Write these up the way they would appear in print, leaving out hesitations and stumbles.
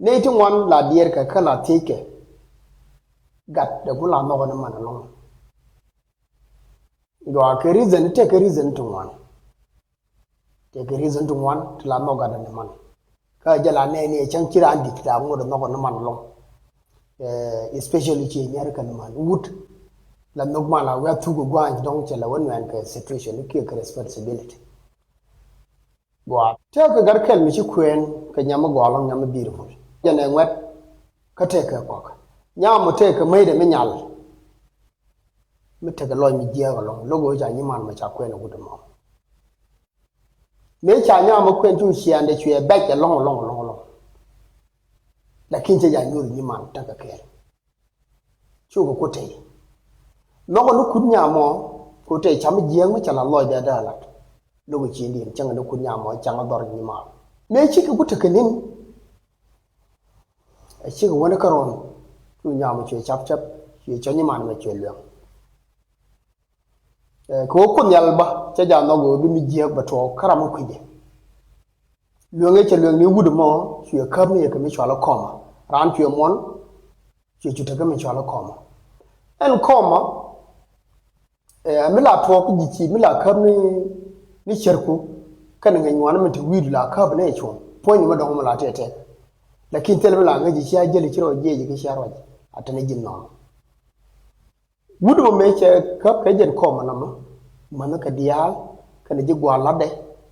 Native one la dear Kakala take got the Gula Novan man alone. You are a reason, take a reason to one. Take a reason to one to La Noga than the man. Kajala Nani, Chankira and Dicta, more than Novan man alone. Especially American man. Wood La Nogmala, where to go and don't tell a one man situation, you take responsibility. Go up. Take a garkel, Michi Queen, Kanyama go along, Yama beautiful. Yan and wet, Kateka cock. Yam take a maid a minyal. Me take a loy me dear along, logo Janiman, which I queen with them all. Nature Yam acquaint she and that you are back a long. La kinche ya nyuri ni man taka kere. Chugo kote. Nogo no kunya mo kote chami jiang ma chala loy da da lat. Logo chindi changa no kunya mo changa dor ni ma. Me chiki kuta kenin. A chiki wana karon. Kunya mo chwe chap chwe chanyi man me chwe luang. Ko kunyal ba chaja nogo bi mi jiang ba to karamo kuje. Luang che luang ni wudu mo chwe kabni ya kami chwala koma. Ran chwe mon chwe chute kami chwala koma. En koma mila to jichi mila kabni ni cherku kan nga nywana mti widu la kab ne chon poni ma dong mala tete lakin tel mila nga jichi ajeli chiro jeje ke sharwa atane jinno wudu mo meche kab ka jen koma nama man ka dial kan ji gwala de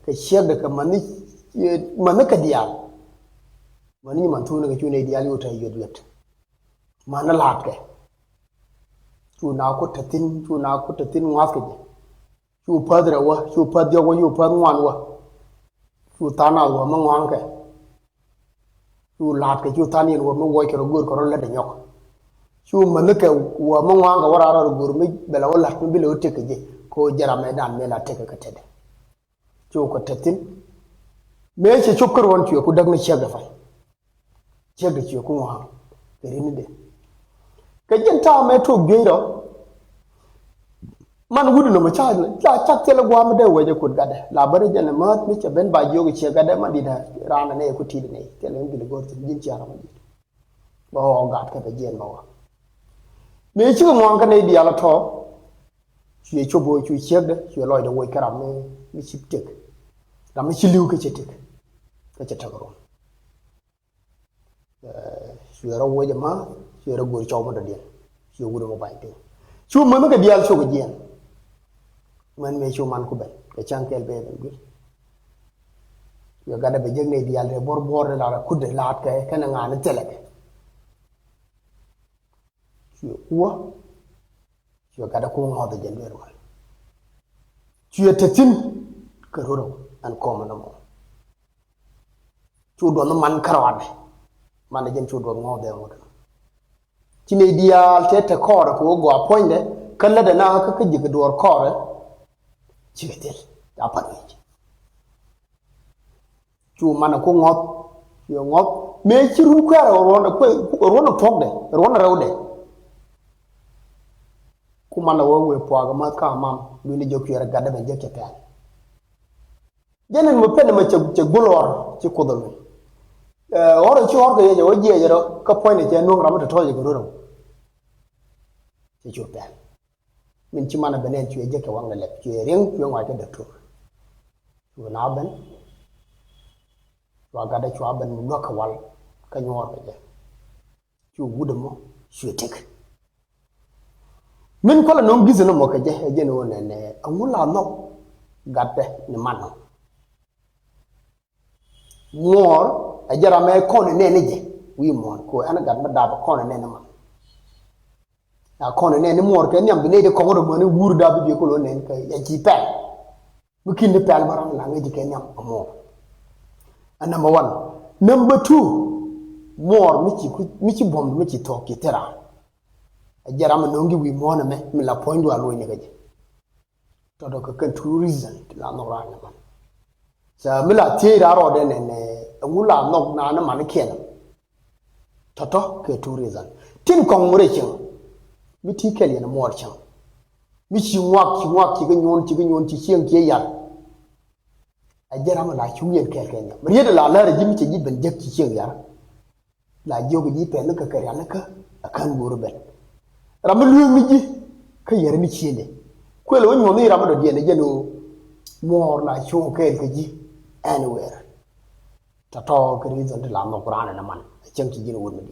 ka shega ka man ka dial mani man tuna ga chune dial yota yedwet man lat ke chuna ko tatin ngafke chu padra wa chu padya wa yu pad ngwan wa chu tana wa mangwan ke chu lat ke chu tani wa mo woy ke gur ko la de nyok chu man ke wa mangwan ga wara gur mi bela wala mi bela wote ke je ko jara me dan me la teke ka tede chu ko tatin me ce chukkur won chu ko dag ni chega fa chega chu ko wa ke rini de ke jenta me to gbeiro man wudu no cha cha tele gwa me de waje kud gade la bare jene mat mi che ben ba jogi che gade ma dida rana ne ko tidi ne tele ngi le gorti jin ci ara ma di bo gat ka be jen ba me chi mo kan ne di ala to chi cho bo chi chegde chi loy de woy karam me mi ci tek da mi ci liw ke ci tek ka ci tagaro chi ro woje ma chi ro gor chaw ma de den chi wudu mo bay te chu mo me ka dial cho ko jen man me chu man ku ben ke chankel be be yo gada be jegne dial re bor la kudde lat ke kana ngana teleke chu uwa yo gada ko ngode jen wer wal chu tetin ke roro an ko man mo chu do no man karwane man jen chu do ngode ngode cine dial tete kore ko go apoinde kala da na ka jiga dor kore cigetel apani chu mana ko ngot yo ngot me ciru ko ara ron togde ron rawde ku mana wo we poaga ma ka mam du ni jokki ra gadda be jekke tan jenen mo pen ma ci gulor ci kodol oro ci orga yeje o jeejero ka poine je no ramata toje ko ro ci pen min ci mana benen ci jekke wanga lep ci ring ci ngwa ke docteur to na ben wa gada ci aben mu noka wal ka ñor be ci wudamo ci tek min ko la non gisana mo ka je je no ne amula no gadde ni manno mor a jara me ko ne ne je wi mon ko ana gad ma da ba ko ne ne man a kono ne mor ke nyam ne de ko do mo ne wuru da bi ko lo ne ka ya ci pe bu kin de pel baram la nga ji ke nyam mo number 1 number 2 mor mi ci bom mi ci toki tera a jaram no ngi wi mo na me mi la point do alo ne gaji to do ko kan tourism la no ra na man sa mi la ti ra ro de ne ngula no na na man ken toto ke tourism tin kong mure chin mi ti kel yana mor chan mi chi wak ki ga nyon ci chen ke ya a jara ma la chu yen kel ken ma yeda la la re jimi ci ben jek ci chen ya la jogo ji pe ka kare anaka akan guru ben ramlu mi ji ka yer mi chinde ko lo nyo mi ramado die ne jeno mor la chu ke ji anywhere ta to ka reason la no qur'an na man chen ki jino won mi